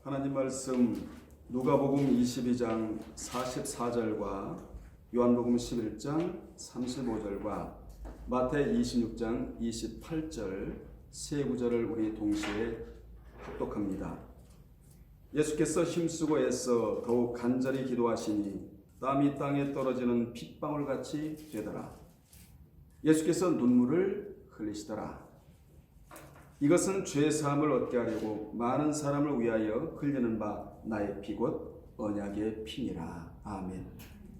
하나님 말씀 누가복음 22장 44절과 요한복음 11장 35절과 마태 26장 28절 세 구절을 우리 동시에 합독합니다. 예수께서 힘쓰고 애써 더욱 간절히 기도하시니 땀이 땅에 떨어지는 핏방울같이 되더라. 예수께서 눈물을 흘리시더라. 이것은 죄 사함을 얻게 하려고 많은 사람을 위하여 흘리는 바 나의 피 곧 언약의 피니라. 아멘.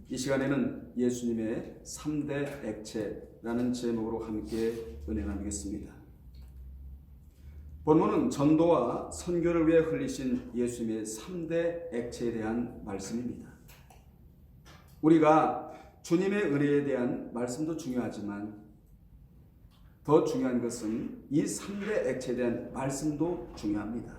이 시간에는 예수님의 3대 액체라는 제목으로 함께 은혜 나누겠습니다. 본문은 전도와 선교를 위해 흘리신 예수님의 3대 액체에 대한 말씀입니다. 우리가 주님의 은혜에 대한 말씀도 중요하지만 더 중요한 것은 이 3대 액체에 대한 말씀도 중요합니다.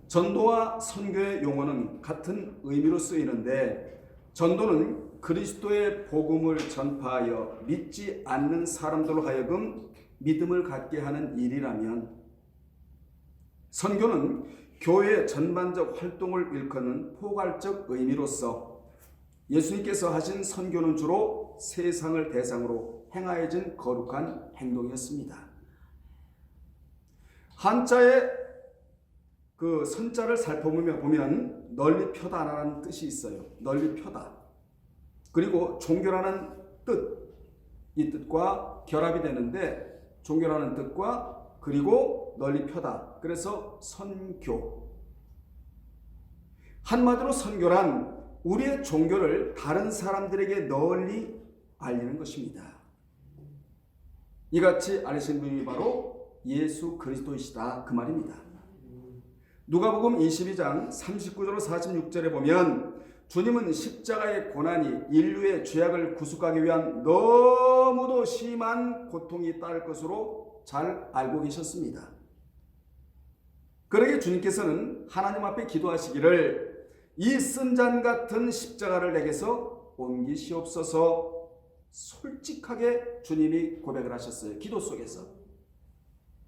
전도와 선교의 용어는 같은 의미로 쓰이는데, 전도는 그리스도의 복음을 전파하여 믿지 않는 사람들로 하여금 믿음을 갖게 하는 일이라면, 선교는 교회의 전반적 활동을 일컫는 포괄적 의미로서 예수님께서 하신 선교는 주로 세상을 대상으로 행하여진 거룩한 행동이었습니다. 한자의 그 선자를 살펴보면 널리 펴다라는 뜻이 있어요. 널리 펴다. 그리고 종교라는 뜻, 이 뜻과 결합이 되는데, 종교라는 뜻과 그리고 널리 펴다. 그래서 선교. 한마디로 선교란 우리의 종교를 다른 사람들에게 널리 알리는 것입니다. 이같이 알리신 분이 바로 예수 그리스도이시다, 그 말입니다. 누가복음 22장 39절 46절에 보면 주님은 십자가의 고난이 인류의 죄악을 구속하기 위한 너무도 심한 고통이 따를 것으로 잘 알고 계셨습니다. 그러기에 주님께서는 하나님 앞에 기도하시기를 이 쓴잔 같은 십자가를 내게서 옮기시옵소서 솔직하게 주님이 고백을 하셨어요. 기도 속에서.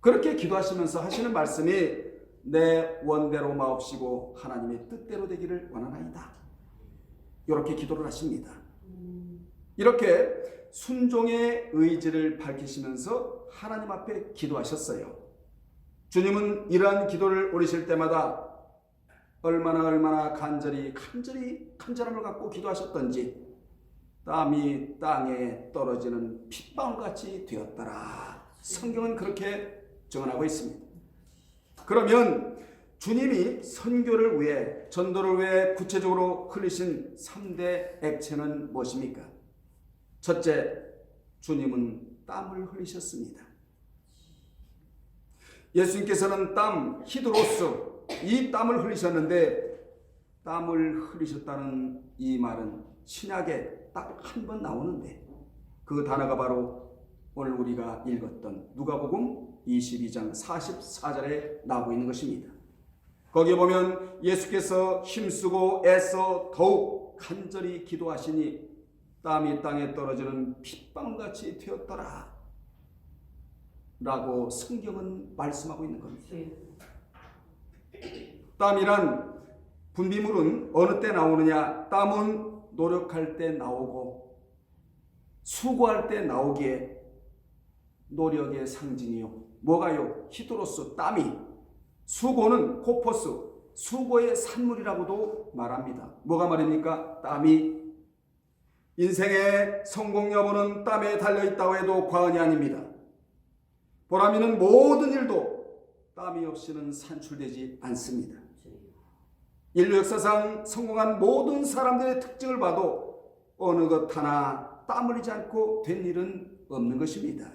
그렇게 기도하시면서 하시는 말씀이 내 원대로 마옵시고 하나님의 뜻대로 되기를 원하나이다. 이렇게 기도를 하십니다. 이렇게 순종의 의지를 밝히시면서 하나님 앞에 기도하셨어요. 주님은 이러한 기도를 올리실 때마다 얼마나 간절함을 갖고 기도하셨던지 땀이 땅에 떨어지는 핏방울같이 되었더라. 성경은 그렇게 증언하고 있습니다. 그러면 주님이 선교를 위해, 전도를 위해 구체적으로 흘리신 3대 액체는 무엇입니까? 첫째, 주님은 땀을 흘리셨습니다. 예수님께서는 땀, 히드로스, 이 땀을 흘리셨는데, 땀을 흘리셨다는 이 말은 신약에 딱 한 번 나오는데, 그 단어가 바로 오늘 우리가 읽었던 누가복음 22장 44절에 나오고 있는 것입니다. 거기에 보면 예수께서 힘쓰고 애써 더욱 간절히 기도하시니 땀이 땅에 떨어지는 핏방울같이 되었더라 라고 성경은 말씀하고 있는 겁니다. 땀이란 분비물은 어느 때 나오느냐? 땀은 노력할 때 나오고 수고할 때 나오기에 노력의 상징이요. 뭐가요? 히드로스, 땀이. 수고는 코포스, 수고의 산물이라고도 말합니다. 뭐가 말입니까? 땀이. 인생의 성공 여부는 땀에 달려있다고 해도 과언이 아닙니다. 보람있는 모든 일도 땀이 없이는 산출되지 않습니다. 인류 역사상 성공한 모든 사람들의 특징을 봐도 어느 것 하나 땀 흘리지 않고 된 일은 없는 것입니다.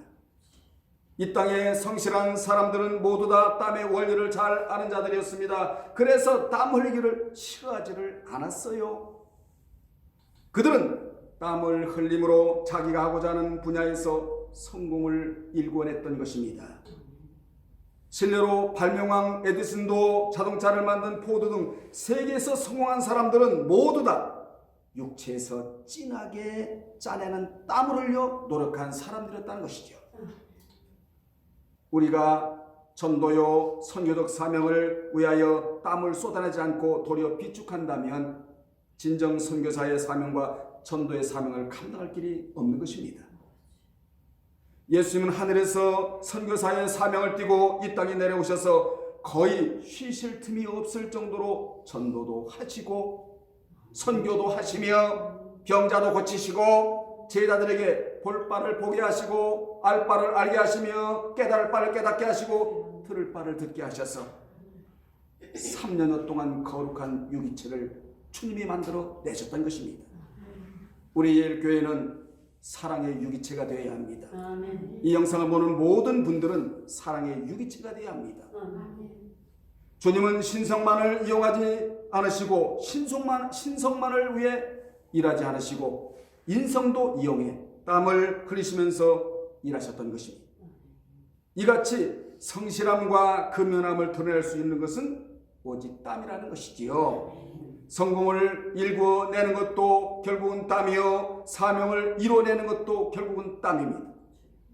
이 땅에 성실한 사람들은 모두 다 땀의 원리를 잘 아는 자들이었습니다. 그래서 땀 흘리기를 싫어하지를 않았어요. 그들은 땀을 흘림으로 자기가 하고자 하는 분야에서 성공을 일궈냈던 것입니다. 실례로 발명왕 에디슨도 자동차를 만든 포드 등 세계에서 성공한 사람들은 모두 다 육체에서 진하게 짜내는 땀을 흘려 노력한 사람들이었다는 것이죠. 우리가 전도요 선교적 사명을 위하여 땀을 쏟아내지 않고 도리어 비축한다면 진정 선교사의 사명과 전도의 사명을 감당할 길이 없는 것입니다. 예수님은 하늘에서 선교사의 사명을 띠고 이 땅에 내려오셔서 거의 쉬실 틈이 없을 정도로 전도도 하시고 선교도 하시며 병자도 고치시고 제자들에게 볼 바를 보게 하시고 알 바를 알게 하시며 깨달을 바를 깨닫게 하시고 들을 바를 듣게 하셔서 3년여 동안 거룩한 유기체를 주님이 만들어 내셨던 것입니다. 우리 교회는 사랑의 유기체가 되어야 합니다. 아멘. 이 영상을 보는 모든 분들은 사랑의 유기체가 되어야 합니다. 아멘. 주님은 신성만을 이용하지 않으시고 신성만을 위해 일하지 않으시고 인성도 이용해 땀을 흘리시면서 일하셨던 것입니다. 이같이 성실함과 근면함을 드러낼 수 있는 것은 오직 땀이라는 것이지요. 성공을 일궈내는 것도 결국은 땀이요 사명을 이뤄내는 것도 결국은 땀입니다.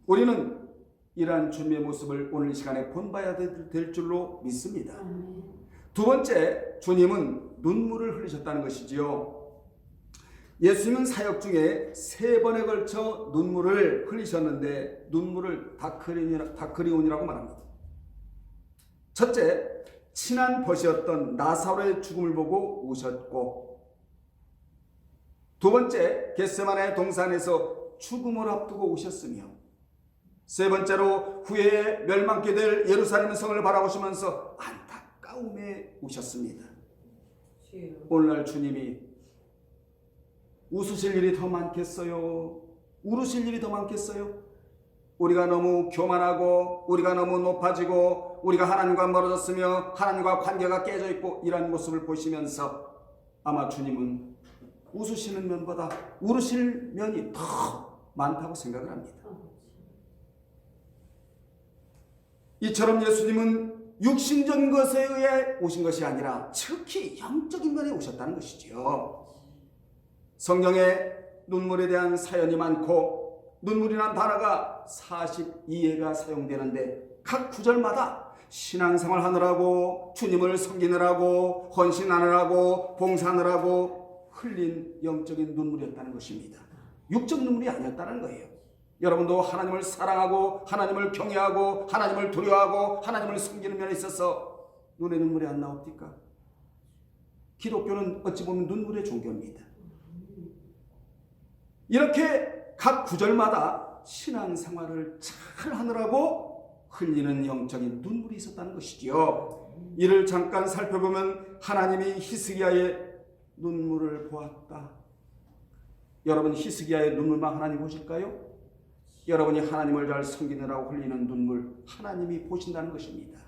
우리는 이러한 주님의 모습을 오늘 이 시간에 본봐야 될 줄로 믿습니다. 두 번째, 주님은 눈물을 흘리셨다는 것이지요. 예수님은 사역 중에 3번에 걸쳐 눈물을 흘리셨는데 눈물을 다크리온이라고 말합니다. 첫째, 친한 벗이었던 나사로의 죽음을 보고 우셨고, 두 번째, 겟세마네 동산에서 죽음을 앞두고 우셨으며, 세 번째로 후에 멸망케 될 예루살렘 성을 바라보시면서 안타까움에 우셨습니다. 오늘날 주님이 웃으실 일이 더 많겠어요? 울으실 일이 더 많겠어요? 우리가 너무 교만하고 우리가 너무 높아지고 우리가 하나님과 멀어졌으며 하나님과 관계가 깨져 있고 이런 모습을 보시면서 아마 주님은 웃으시는 면보다 울으실 면이 더 많다고 생각을 합니다. 이처럼 예수님은 육신적인 것에 의해 오신 것이 아니라 특히 영적인 면에 오셨다는 것이지요. 성경에 눈물에 대한 사연이 많고 눈물이란 단어가 42회가 사용되는데 각 구절마다 신앙생활 하느라고 주님을 섬기느라고 헌신하느라고 봉사하느라고 흘린 영적인 눈물이었다는 것입니다. 육적 눈물이 아니었다는 거예요. 여러분도 하나님을 사랑하고 하나님을 경외하고 하나님을 두려워하고 하나님을 섬기는 면에 있어서 눈에 눈물이 안 나옵니까? 기독교는 어찌 보면 눈물의 종교입니다. 이렇게 각 구절마다 신앙생활을 잘 하느라고 흘리는 영적인 눈물이 있었다는 것이지요. 이를 잠깐 살펴보면 하나님이 히스기야의 눈물을 보았다. 여러분 히스기야의 눈물만 하나님 보실까요? 여러분이 하나님을 잘 섬기느라고 흘리는 눈물 하나님이 보신다는 것입니다.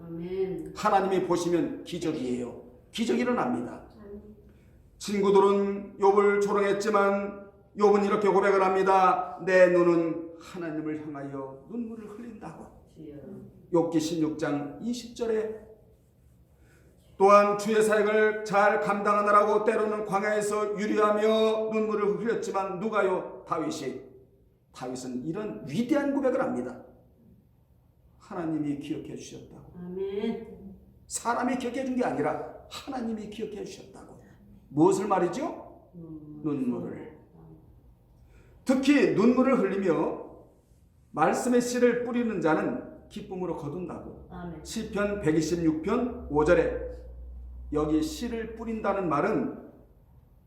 아멘. 하나님이 보시면 기적이에요. 기적이 일어납니다. 친구들은 욥을 조롱했지만 욥은 이렇게 고백을 합니다. 내 눈은 하나님을 향하여 눈물을 흘린다고. 욥기 16장 20절에 또한 주의 사역을 잘 감당하느라고 때로는 광야에서 유리하며 눈물을 흘렸지만 누가요? 다윗은 이런 위대한 고백을 합니다. 하나님이 기억해 주셨다고. 아멘. 사람이 기억해 준 게 아니라 하나님이 기억해 주셨다고. 무엇을 말이죠? 눈물을. 특히 눈물을 흘리며 말씀의 씨를 뿌리는 자는 기쁨으로 거둔다고. 아멘. 시편 126편 5절에 여기 씨를 뿌린다는 말은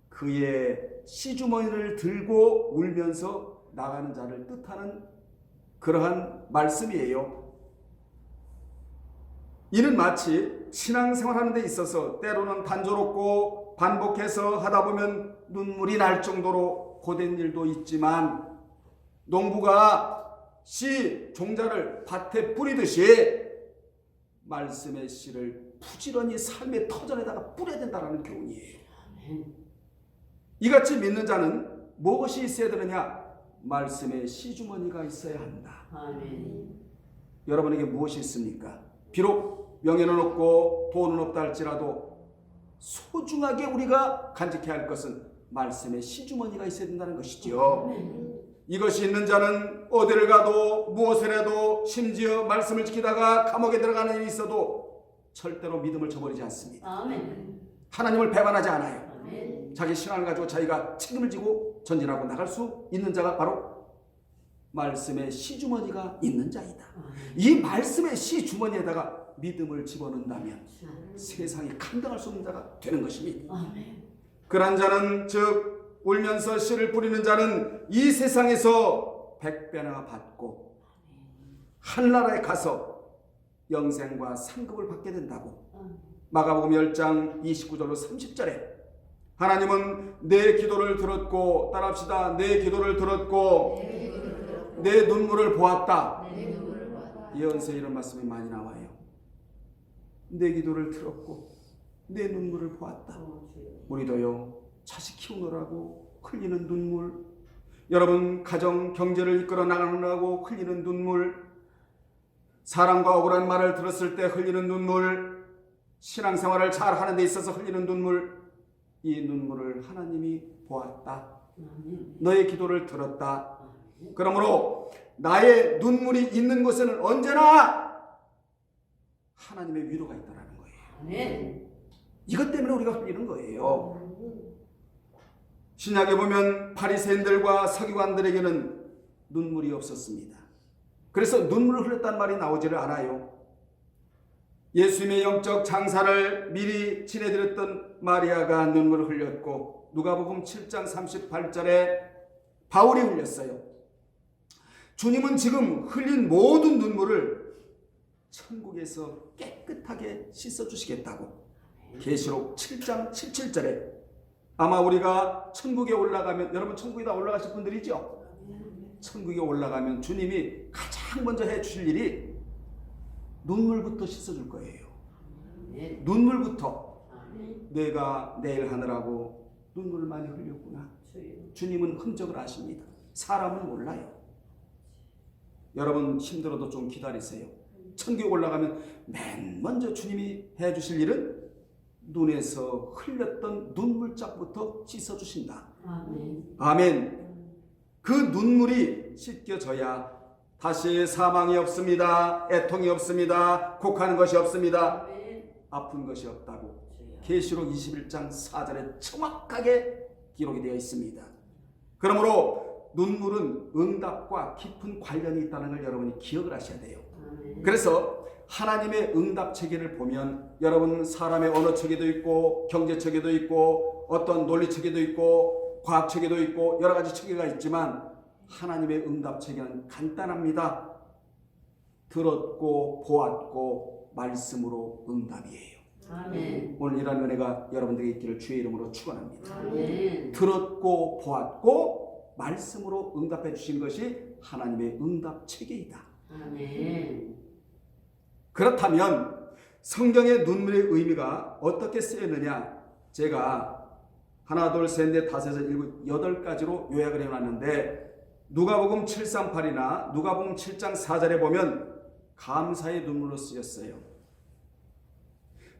그의 씨주머니를 들고 울면서 나가는 자를 뜻하는 그러한 말씀이에요. 이는 마치 신앙생활하는 데 있어서 때로는 단조롭고 반복해서 하다 보면 눈물이 날 정도로 고된 일도 있지만 농부가 씨 종자를 밭에 뿌리듯이 말씀의 씨를 부지런히 삶의 터전에다가 뿌려야 된다는 교훈이에요. 이같이 믿는 자는 무엇이 있어야 되느냐? 말씀의 씨주머니가 있어야 한다. 아멘. 여러분에게 무엇이 있습니까? 비록 명예는 없고 돈은 없다 할지라도 소중하게 우리가 간직해야 할 것은 말씀의 씨주머니가 있어야 된다는 것이죠. 이것이 있는 자는 어디를 가도 무엇을 해도 심지어 말씀을 지키다가 감옥에 들어가는 일이 있어도 절대로 믿음을 저버리지 않습니다. 아멘. 하나님을 배반하지 않아요. 아멘. 자기 신앙을 가지고 자기가 책임을 지고 전진하고 나갈 수 있는 자가 바로 말씀의 시주머니가 있는 자이다. 이 말씀의 시주머니에다가 믿음을 집어넣는다면 세상이 감당할 수 없는 자가 되는 것입니다. 아멘. 그런 자는 즉 울면서 씨를 뿌리는 자는 이 세상에서 100배나 받고 하늘나라에 가서 영생과 상급을 받게 된다고 마가복음 10장 29절로 30절에 하나님은 내 기도를 들었고 따라합시다. 내 기도를 들었고 내 눈물을 보았다. 예언서에 이런 말씀이 많이 나와요. 내 기도를 들었고 내 눈물을 보았다. 우리도요 자식 키우느라고 흘리는 눈물, 여러분 가정 경제를 이끌어 나가느라고 흘리는 눈물, 사람과 억울한 말을 들었을 때 흘리는 눈물, 신앙생활을 잘 하는 데 있어서 흘리는 눈물, 이 눈물을 하나님이 보았다. 너의 기도를 들었다. 그러므로 나의 눈물이 있는 곳에는 언제나 하나님의 위로가 있다는 거예요. 이것 때문에 우리가 흘리는 거예요. 신약에 보면 바리새인들과 서기관들에게는 눈물이 없었습니다. 그래서 눈물을 흘렸다는 말이 나오지를 않아요. 예수님의 영적 장사를 미리 지내드렸던 마리아가 눈물을 흘렸고 누가복음 7장 38절에 바울이 흘렸어요. 주님은 지금 흘린 모든 눈물을 천국에서 깨끗하게 씻어주시겠다고 계시록 7장 17절에 아마 우리가 천국에 올라가면, 여러분 천국에 다 올라가실 분들이죠? 천국에 올라가면 주님이 가장 먼저 해주실 일이 눈물부터 씻어줄 거예요. 눈물부터. 내가 내일 하느라고 눈물을 많이 흘렸구나. 주님은 흔적을 아십니다. 사람은 몰라요. 여러분 힘들어도 좀 기다리세요. 천국에 올라가면 맨 먼저 주님이 해주실 일은 눈에서 흘렸던 눈물짝부터 씻어주신다. 아멘. 그 눈물이 씻겨져야 다시 사망이 없습니다. 애통이 없습니다. 곡하는 것이 없습니다. 아픈 것이 없다고 계시록 21장 4절에 정확하게 기록이 되어 있습니다. 그러므로 눈물은 응답과 깊은 관련이 있다는 걸 여러분이 기억을 하셔야 돼요. 그래서 하나님의 응답 체계를 보면 여러분 사람의 언어 체계도 있고 경제 체계도 있고 어떤 논리 체계도 있고 과학 체계도 있고 여러 가지 체계가 있지만 하나님의 응답 체계는 간단합니다. 들었고 보았고 말씀으로 응답이에요. 아멘. 오늘 이런 은혜가 여러분들에게 있기를 주의 이름으로 축원합니다. 아멘. 들었고 보았고 말씀으로 응답해 주신 것이 하나님의 응답 체계이다. 아멘. 그렇다면 성경의 눈물의 의미가 어떻게 쓰였느냐, 제가 하나 둘 셋 넷 다섯 여섯 일곱 8가지로 요약을 해놨는데 누가복음 738이나 누가복음 7장 4절에 보면 감사의 눈물로 쓰였어요.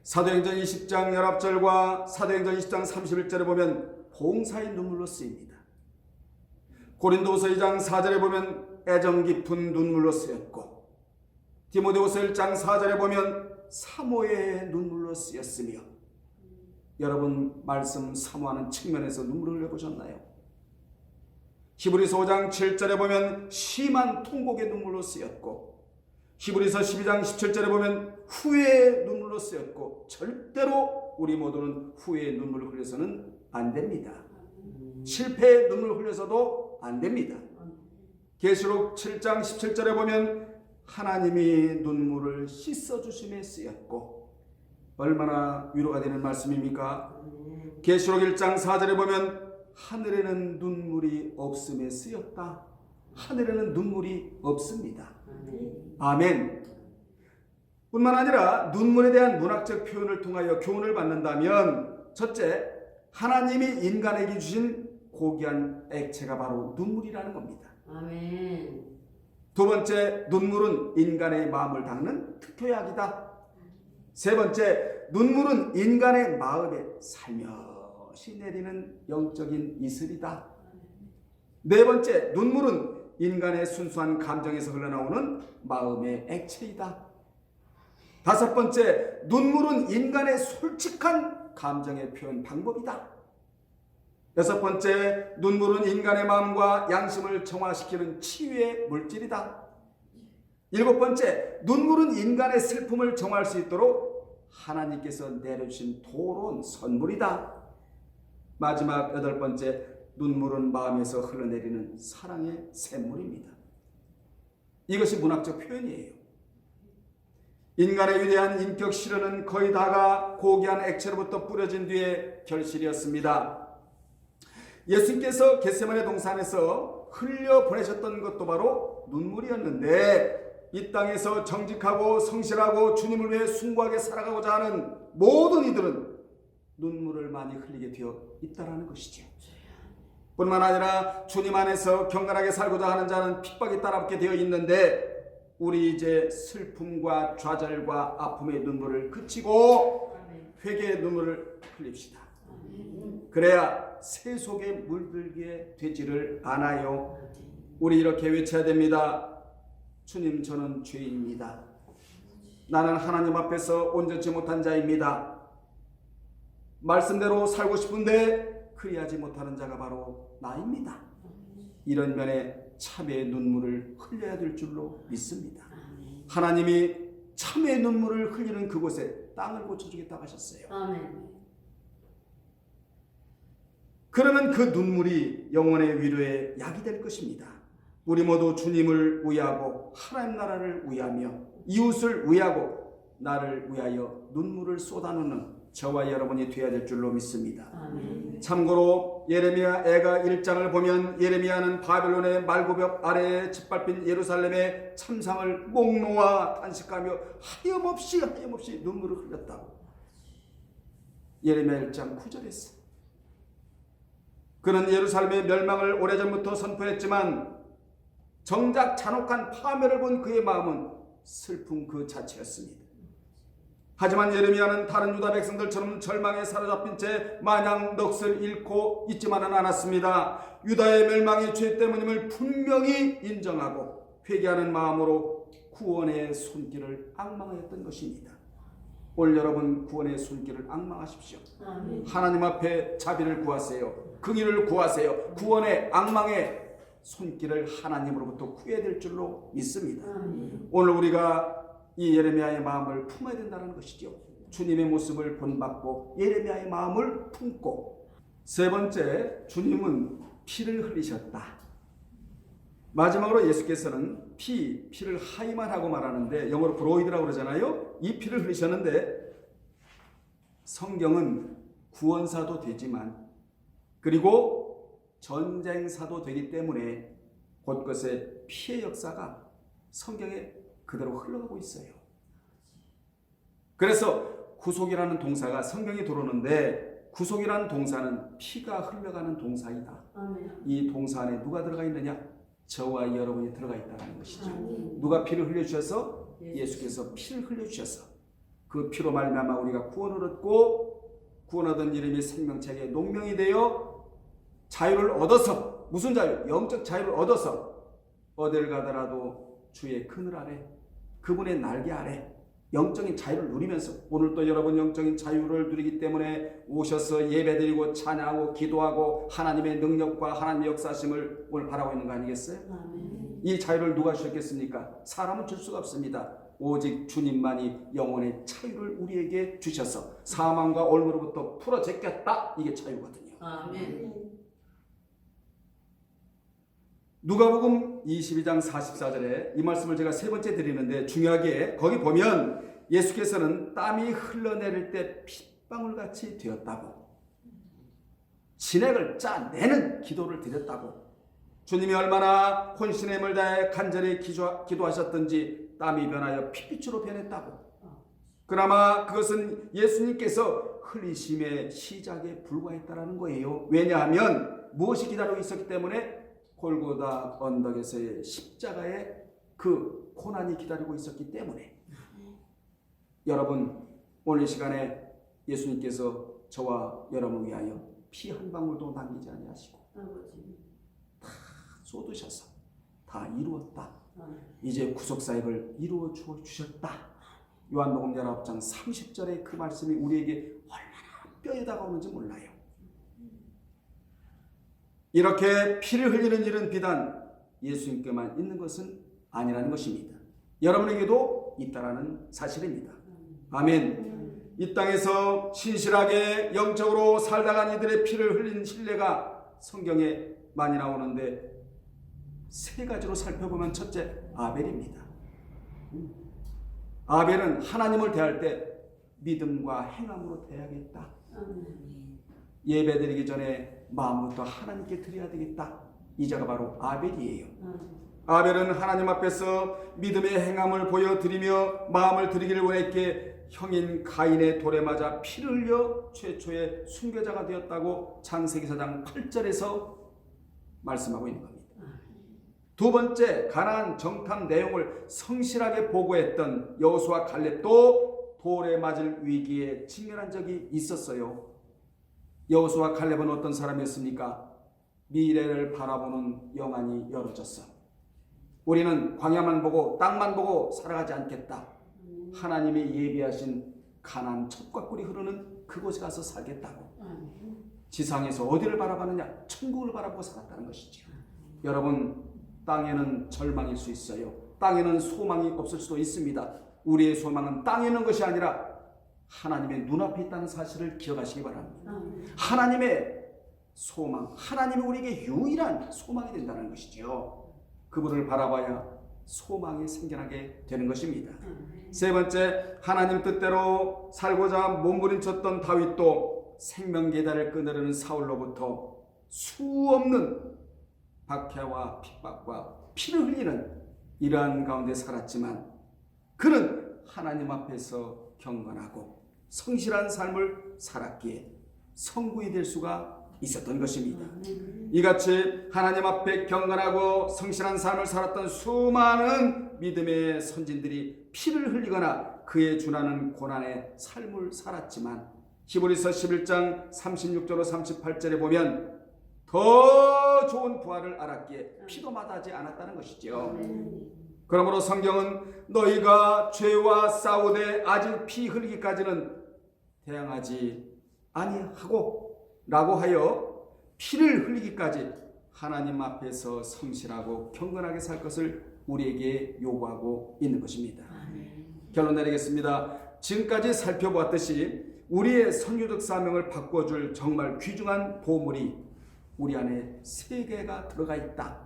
사도행전 20장 19절과 사도행전 20장 31절에 보면 봉사의 눈물로 쓰입니다. 고린도후서 2장 4절에 보면 애정 깊은 눈물로 쓰였고 디모데후서 1장 4절에 보면 사모의 눈물로 쓰였으며, 여러분 말씀 사모하는 측면에서 눈물을 흘려보셨나요? 히브리서 5장 7절에 보면 심한 통곡의 눈물로 쓰였고 히브리서 12장 17절에 보면 후회의 눈물로 쓰였고, 절대로 우리 모두는 후회의 눈물을 흘려서는 안 됩니다. 실패의 눈물을 흘려서도 안 됩니다. 계시록 7장 17절에 보면 하나님이 눈물을 씻어주심에 쓰였고, 얼마나 위로가 되는 말씀입니까? 계시록 1장 4절에 보면 하늘에는 눈물이 없음에 쓰였다. 하늘에는 눈물이 없습니다. 아멘. 뿐만 아니라 눈물에 대한 문학적 표현을 통하여 교훈을 받는다면, 첫째, 하나님이 인간에게 주신 고귀한 액체가 바로 눈물이라는 겁니다. 아멘. 두 번째, 눈물은 인간의 마음을 닦는 특효약이다. 세 번째, 눈물은 인간의 마음에 살며시 내리는 영적인 이슬이다. 네 번째, 눈물은 인간의 순수한 감정에서 흘러나오는 마음의 액체이다. 다섯 번째, 눈물은 인간의 솔직한 감정의 표현 방법이다. 여섯 번째, 눈물은 인간의 마음과 양심을 정화시키는 치유의 물질이다. 일곱 번째, 눈물은 인간의 슬픔을 정화할 수 있도록 하나님께서 내려주신 도로운 선물이다. 마지막 여덟 번째, 눈물은 마음에서 흘러내리는 사랑의 샘물입니다. 이것이 문학적 표현이에요. 인간의 위대한 인격 실현은 거의 다가 고귀한 액체로부터 뿌려진 뒤에 결실이었습니다. 예수님께서 겟세마네 동산에서 흘려 보내셨던 것도 바로 눈물이었는데, 이 땅에서 정직하고 성실하고 주님을 위해 숭고하게 살아가고자 하는 모든 이들은 눈물을 많이 흘리게 되어 있다는 것이죠. 뿐만 아니라 주님 안에서 경건하게 살고자 하는 자는 핍박이 따라붙게 되어 있는데, 우리 이제 슬픔과 좌절과 아픔의 눈물을 그치고 회개의 눈물을 흘립시다. 그래야 새 속에 물들게 되지를 않아요. 우리 이렇게 외쳐야 됩니다. 주님, 저는 죄인입니다. 나는 하나님 앞에서 온전치 못한 자입니다. 말씀대로 살고 싶은데 그리하지 못하는 자가 바로 나입니다. 이런 면에 참회의 눈물을 흘려야 될 줄로 믿습니다. 하나님이 참회의 눈물을 흘리는 그곳에 땅을 고쳐주겠다고 하셨어요. 그러면 그 눈물이 영혼의 위로의 약이 될 것입니다. 우리 모두 주님을 위하고 하나님 나라를 위하며 이웃을 위하고 나를 위하여 눈물을 쏟아놓는 저와 여러분이 되어야 될 줄로 믿습니다. 참고로 예레미야 애가 1장을 보면 예레미야는 바벨론의 말구벽 아래에 짓밟힌 예루살렘의 참상을 목 놓아 탄식하며 하염없이 눈물을 흘렸다고 예레미야 1장 9절에 있어. 그는 예루살렘의 멸망을 오래전부터 선포했지만 정작 잔혹한 파멸을 본 그의 마음은 슬픔 그 자체였습니다. 하지만 예레미야는 다른 유다 백성들처럼 절망에 사로잡힌 채 마냥 넋을 잃고 있지만은 않았습니다. 유다의 멸망이 죄 때문임을 분명히 인정하고 회개하는 마음으로 구원의 손길을 앙망하였던 것입니다. 오늘 여러분 구원의 손길을 앙망하십시오. 하나님 앞에 자비를 구하세요. 긍휼을 구하세요. 구원의 앙망의 손길을 하나님으로부터 구해야 될 줄로 믿습니다. 오늘 우리가 이 예레미야의 마음을 품어야 된다는 것이죠. 주님의 모습을 본받고 예레미야의 마음을 품고. 세 번째, 주님은 피를 흘리셨다. 마지막으로 예수께서는 피를 하이만 하고 말하는데 영어로 브로이드라고 그러잖아요. 이 피를 흘리셨는데 성경은 구원사도 되지만 그리고 전쟁사도 되기 때문에 곳곳에 피의 역사가 성경에 그대로 흘러가고 있어요. 그래서 구속이라는 동사가 성경에 들어오는데 구속이라는 동사는 피가 흘러가는 동사이다. 이 동사 안에 누가 들어가 있느냐? 저와 여러분이 들어가 있다는 것이죠. 누가 피를 흘려주셔서? 예수께서 피를 흘려주셔서 그 피로 말미암아 우리가 구원을 얻고 구원 얻은 이름이 생명책에 농명이 되어 자유를 얻어서, 무슨 자유? 영적 자유를 얻어서 어딜 가더라도 주의 그늘 아래, 그분의 날개 아래 영적인 자유를 누리면서, 오늘 또 여러분 영적인 자유를 누리기 때문에 오셔서 예배드리고 찬양하고 기도하고 하나님의 능력과 하나님의 역사심을 오늘 바라고 있는 거 아니겠어요? 이 자유를 누가 주셨겠습니까? 사람은 줄 수가 없습니다. 오직 주님만이 영혼의 자유를 우리에게 주셔서 사망과 올무로부터 풀어 제꼈다. 이게 자유거든요. 누가복음 22장 44절에 이 말씀을 제가 세 번째 드리는데 중요하게 거기 보면 예수께서는 땀이 흘러내릴 때 핏방울같이 되었다고, 진액을 짜내는 기도를 드렸다고, 주님이 얼마나 혼신의 힘을 다해 간절히 기도하셨던지 땀이 변하여 핏빛으로 변했다고. 그나마 그것은 예수님께서 흘리심의 시작에 불과했다라는 거예요. 왜냐하면 무엇이 기다리고 있었기 때문에? 골고다 언덕에서의 십자가의 그 고난이 기다리고 있었기 때문에. 여러분, 오늘 이 시간에 예수님께서 저와 여러분을 위하여 피 한 방울도 남기지 아니하시고 다 쏟으셔서 다 이루었다. 이제 구속사역을 이루어 주셨다. 요한복음 19장 30절의 그 말씀이 우리에게 얼마나 뼈에 다가오는지 몰라요. 이렇게 피를 흘리는 일은 비단 예수님께만 있는 것은 아니라는 것입니다. 여러분에게도 있다라는 사실입니다. 아멘. 이 땅에서 신실하게 영적으로 살다간 이들의 피를 흘린 신뢰가 성경에 많이 나오는데 세 가지로 살펴보면 첫째, 아벨입니다. 아벨은 하나님을 대할 때 믿음과 행함으로 대하겠다. 예배 드리기 전에 마음부터 하나님께 드려야 되겠다. 이 자가 바로 아벨이에요. 아벨은 하나님 앞에서 믿음의 행함을 보여드리며 마음을 드리기를 원했기에 형인 가인의 돌에 맞아 피를 흘려 최초의 순교자가 되었다고 창세기 4장 8절에서 말씀하고 있는 겁니다. 두 번째, 가나안 정탐 내용을 성실하게 보고했던 여호수아 갈렙도 돌에 맞을 위기에 직면한 적이 있었어요. 여호수아 갈렙은 어떤 사람이었습니까? 미래를 바라보는 영안이 열어졌어. 우리는 광야만 보고 땅만 보고 살아가지 않겠다. 하나님이 예비하신 가나안 첩과 꿀이 흐르는 그곳에 가서 살겠다고. 지상에서 어디를 바라봤느냐? 천국을 바라보고 살았다는 것이죠. 여러분, 땅에는 절망일 수 있어요. 땅에는 소망이 없을 수도 있습니다. 우리의 소망은 땅에 있는 것이 아니라 하나님의 눈앞에 있다는 사실을 기억하시기 바랍니다. 하나님의 소망, 하나님이 우리에게 유일한 소망이 된다는 것이죠. 그분을 바라봐야 소망이 생겨나게 되는 것입니다. 세 번째, 하나님 뜻대로 살고자 몸부림쳤던 다윗도 생명계단을 끊으려는 사울로부터 수없는 박해와 핍박과 피를 흘리는 이러한 가운데 살았지만 그는 하나님 앞에서 경건하고 성실한 삶을 살았기에 성공이 될 수가 있었던 것입니다. 이같이 하나님 앞에 경건하고 성실한 삶을 살았던 수많은 믿음의 선진들이 피를 흘리거나 그에 준하는 고난의 삶을 살았지만 히브리서 11장 36절로 38절에 보면 더 좋은 부활을 알았기에 피도 마다하지 않았다는 것이죠. 그러므로 성경은 너희가 죄와 싸우되 아직 피 흘리기까지는 대항하지 아니하고 라고 하여 피를 흘리기까지 하나님 앞에서 성실하고 경건하게 살 것을 우리에게 요구하고 있는 것입니다. 결론 내리겠습니다. 지금까지 살펴보았듯이 우리의 선교적 사명을 바꿔줄 정말 귀중한 보물이 우리 안에 세 개가 들어가 있다.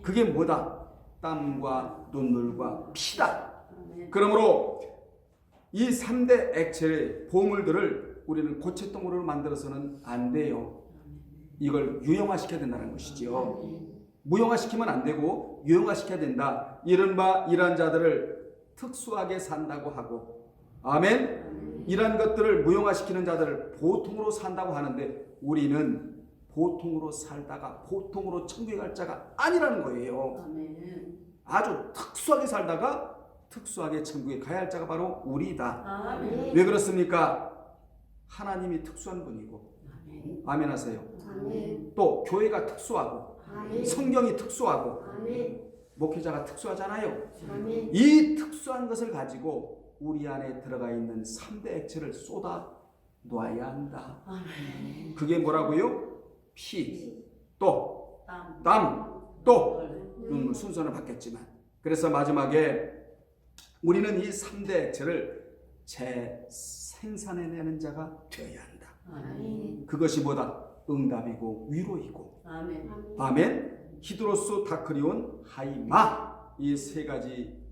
그게 뭐다? 땀과 눈물과 피다. 그러므로 이 3대 액체의 보물들을 우리는 고체통으로 만들어서는 안 돼요. 이걸 유형화시켜야 된다는 것이죠. 무형화시키면 안 되고 유형화시켜야 된다. 이른바 이러한 자들을 특수하게 산다고 하고, 아멘. 이러한 것들을 무형화시키는 자들을 보통으로 산다고 하는데 우리는 보통으로 살다가 보통으로 천국에 갈 자가 아니라는 거예요. 아주 특수하게 살다가 특수하게 천국에 가야 할 자가 바로 우리다. 왜 그렇습니까? 하나님이 특수한 분이고, 아멘 하세요. 또 교회가 특수하고, 성경이 특수하고, 목회자가 특수하잖아요. 이 특수한 것을 가지고 우리 안에 들어가 있는 3대 액체를 쏟아 놓아야 한다. 그게 뭐라고요? 피, 또 땀, 또 눈물, 순서는 바뀌었지만, 그래서 마지막에 우리는 이 3대 액체를 재생산해내는 자가 되어야 한다. 그것이 뭐다? 응답이고 위로이고, 아멘. 히드로스, 다크리온, 하이마, 이 세 가지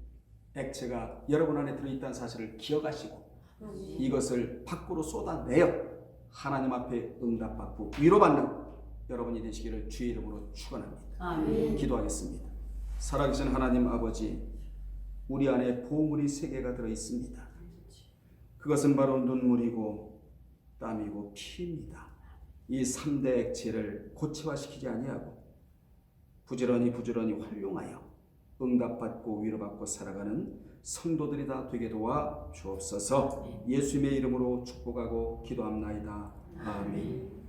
액체가 여러분 안에 들어있다는 사실을 기억하시고 이것을 밖으로 쏟아내어 하나님 앞에 응답받고 위로받는 여러분이 되시기를 주의 이름으로 축원합니다. 아멘. 기도하겠습니다. 살아계신 하나님 아버지, 우리 안에 보물이 세 개가 들어있습니다. 그것은 바로 눈물이고 땀이고 피입니다. 이 3대 액체를 고체화시키지 아니하고 부지런히 활용하여 응답받고 위로받고 살아가는 성도들이 다 되게 도와 주옵소서. 예수님의 이름으로 축복하고 기도합나이다. 아멘.